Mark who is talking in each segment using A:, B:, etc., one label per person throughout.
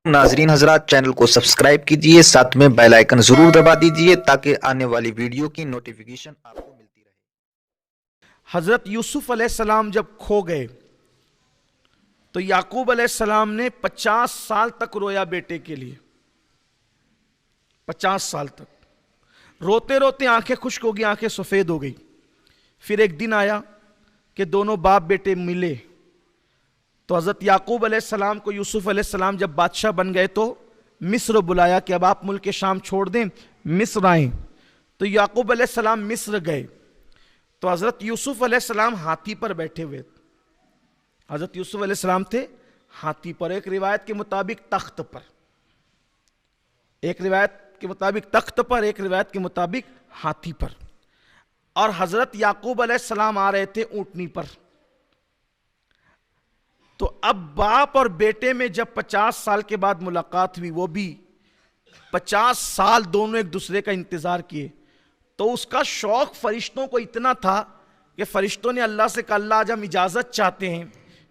A: ناظرین حضرات، چینل کو سبسکرائب کیجئے، ساتھ میں بیل آئیکن ضرور دبا دیجئے تاکہ آنے والی ویڈیو کی نوٹیفیکیشن آپ کو ملتی رہے۔
B: حضرت یوسف علیہ السلام جب کھو گئے تو یعقوب علیہ السلام نے 50 سال تک رویا بیٹے کے لیے، 50 سال تک روتے روتے آنکھیں خشک ہو گئی، آنکھیں سفید ہو گئی۔ پھر ایک دن آیا کہ دونوں باپ بیٹے ملے تو حضرت یعقوب علیہ السلام کو یوسف علیہ السلام جب بادشاہ بن گئے تو مصر بلایا کہ اب آپ ملک شام چھوڑ دیں، مصر آئیں۔ تو یعقوب علیہ السلام مصر گئے تو حضرت یوسف علیہ السلام ہاتھی پر بیٹھے ہوئے، حضرت یوسف علیہ السلام تھے ہاتھی پر، ایک روایت کے مطابق تخت پر، ایک روایت کے مطابق تخت پر، ایک روایت کے مطابق ہاتھی پر، اور حضرت یعقوب علیہ السلام آ رہے تھے اونٹنی پر۔ تو اب باپ اور بیٹے میں جب 50 سال کے بعد ملاقات ہوئی، وہ بھی 50 سال دونوں ایک دوسرے کا انتظار کیے، تو اس کا شوق فرشتوں کو اتنا تھا کہ فرشتوں نے اللہ سے کہا اللہ آج ہم اجازت چاہتے ہیں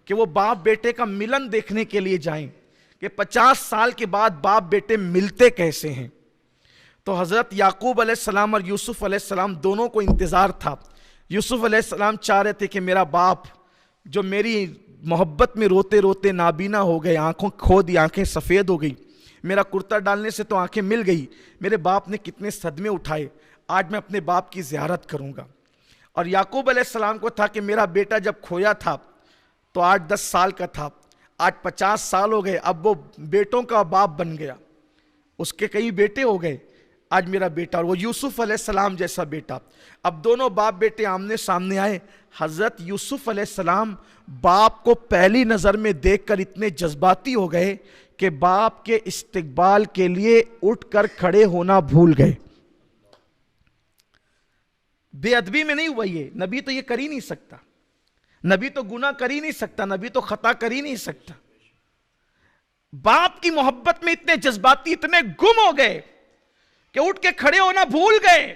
B: کہ وہ باپ بیٹے کا ملن دیکھنے کے لیے جائیں کہ 50 سال کے بعد باپ بیٹے ملتے کیسے ہیں۔ تو حضرت یعقوب علیہ السلام اور یوسف علیہ السلام دونوں کو انتظار تھا۔ یوسف علیہ السلام چاہ رہے تھے کہ میرا باپ جو میری محبت میں روتے روتے نابینا ہو گئے، آنکھوں کھو دی، آنکھیں سفید ہو گئی، میرا کرتا ڈالنے سے تو آنکھیں مل گئی، میرے باپ نے کتنے صدمے اٹھائے، آج میں اپنے باپ کی زیارت کروں گا۔ اور یعقوب علیہ السلام کو تھا کہ میرا بیٹا جب کھویا تھا تو 8-10 سال کا تھا، آج 50 سال ہو گئے، اب وہ بیٹوں کا باپ بن گیا، اس کے کئی بیٹے ہو گئے، آج میرا بیٹا، اور وہ یوسف علیہ السلام جیسا بیٹا۔ اب دونوں باپ بیٹے آمنے سامنے آئے۔ حضرت یوسف علیہ السلام باپ کو پہلی نظر میں دیکھ کر اتنے جذباتی ہو گئے کہ باپ کے استقبال کے لیے اٹھ کر کھڑے ہونا بھول گئے۔ بے ادبی میں نہیں ہوا، یہ نبی تو یہ کر ہی نہیں سکتا، نبی تو گناہ کر ہی نہیں سکتا، نبی تو خطا کر ہی نہیں سکتا۔ باپ کی محبت میں اتنے جذباتی، اتنے گم ہو گئے کہ اٹھ کے کھڑے ہونا بھول گئے۔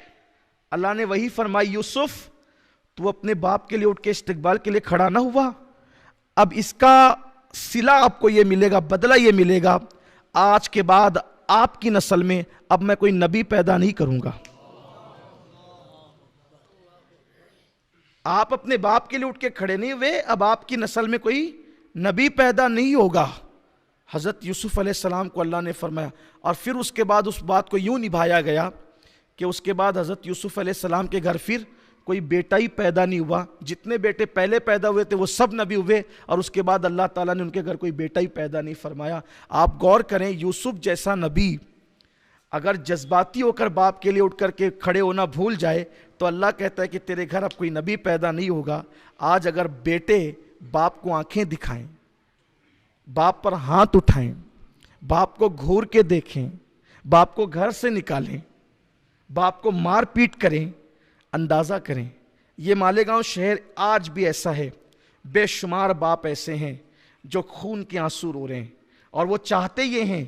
B: اللہ نے وہی فرمائی یوسف تو اپنے باپ کے لیے اٹھ کے استقبال کے لیے کھڑا نہ ہوا، اب اس کا صلہ آپ کو یہ ملے گا، بدلہ یہ ملے گا، آج کے بعد آپ کی نسل میں اب میں کوئی نبی پیدا نہیں کروں گا۔ آپ اپنے باپ کے لیے اٹھ کے کھڑے نہیں ہوئے، اب آپ کی نسل میں کوئی نبی پیدا نہیں ہوگا۔ حضرت یوسف علیہ السلام کو اللہ نے فرمایا، اور پھر اس کے بعد اس بات کو یوں نبھایا گیا کہ اس کے بعد حضرت یوسف علیہ السلام کے گھر پھر کوئی بیٹا ہی پیدا نہیں ہوا، جتنے بیٹے پہلے پیدا ہوئے تھے وہ سب نبی ہوئے، اور اس کے بعد اللہ تعالیٰ نے ان کے گھر کوئی بیٹا ہی پیدا نہیں فرمایا۔ آپ غور کریں، یوسف جیسا نبی اگر جذباتی ہو کر باپ کے لیے اٹھ کر کے کھڑے ہونا بھول جائے تو اللہ کہتا ہے کہ تیرے گھر اب کوئی نبی پیدا نہیں ہوگا۔ آج اگر بیٹے باپ کو آنکھیں دکھائیں، باپ پر ہاتھ اٹھائیں، باپ کو گھور کے دیکھیں، باپ کو گھر سے نکالیں، باپ کو مار پیٹ کریں، اندازہ کریں۔ یہ مالیگاؤں شہر آج بھی ایسا ہے، بے شمار باپ ایسے ہیں جو خون کے آنسو رو رہے ہیں، اور وہ چاہتے یہ ہیں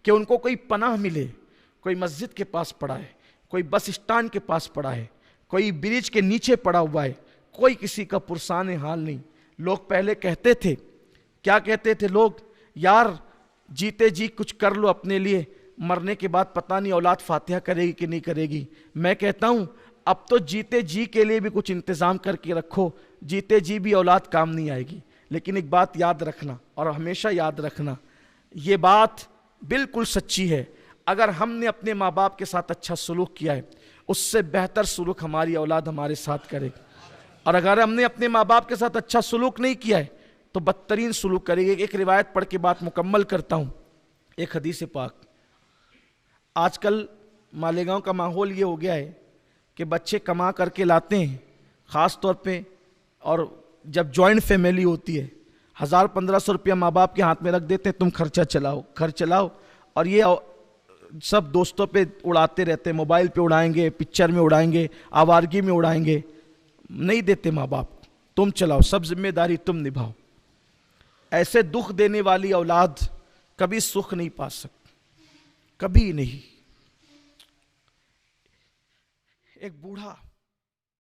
B: کہ ان کو کوئی پناہ ملے، کوئی مسجد کے پاس پڑا ہے، کوئی بس اسٹانڈ کے پاس پڑا ہے، کوئی برج کے نیچے پڑا ہوا ہے، کوئی کسی کا پرسان حال نہیں۔ لوگ پہلے کہتے تھے، کیا کہتے تھے لوگ؟ یار جیتے جی کچھ کر لو اپنے لیے، مرنے کے بعد پتہ نہیں اولاد فاتحہ کرے گی کہ نہیں کرے گی۔ میں کہتا ہوں اب تو جیتے جی کے لیے بھی کچھ انتظام کر کے رکھو، جیتے جی بھی اولاد کام نہیں آئے گی۔ لیکن ایک بات یاد رکھنا، اور ہمیشہ یاد رکھنا، یہ بات بالکل سچی ہے، اگر ہم نے اپنے ماں باپ کے ساتھ اچھا سلوک کیا ہے اس سے بہتر سلوک ہماری اولاد ہمارے ساتھ کرے گی، اور اگر ہم نے اپنے ماں باپ کے ساتھ اچھا سلوک نہیں کیا ہے تو بدترین سلوک کرے گی۔ ایک روایت پڑھ کے بات مکمل کرتا ہوں، ایک حدیث پاک۔ آج کل مالیگاؤں کا ماحول یہ ہو گیا ہے کہ بچے کما کر کے لاتے ہیں، خاص طور پہ، اور جب جوائنٹ فیملی ہوتی ہے 1000-1500 روپیہ ماں باپ کے ہاتھ میں رکھ دیتے ہیں، تم خرچہ چلاؤ، گھر چلاؤ، اور یہ سب دوستوں پہ اڑاتے رہتے ہیں، موبائل پہ اڑائیں گے، پکچر میں اڑائیں گے، آوارگی میں اڑائیں گے، نہیں دیتے ماں باپ کو، تم چلاؤ، سب ذمہ داری تم نبھاؤ۔ ایسے دکھ دینے والی اولاد کبھی سکھ نہیں پا سکتی، کبھی نہیں۔ ایک بوڑھا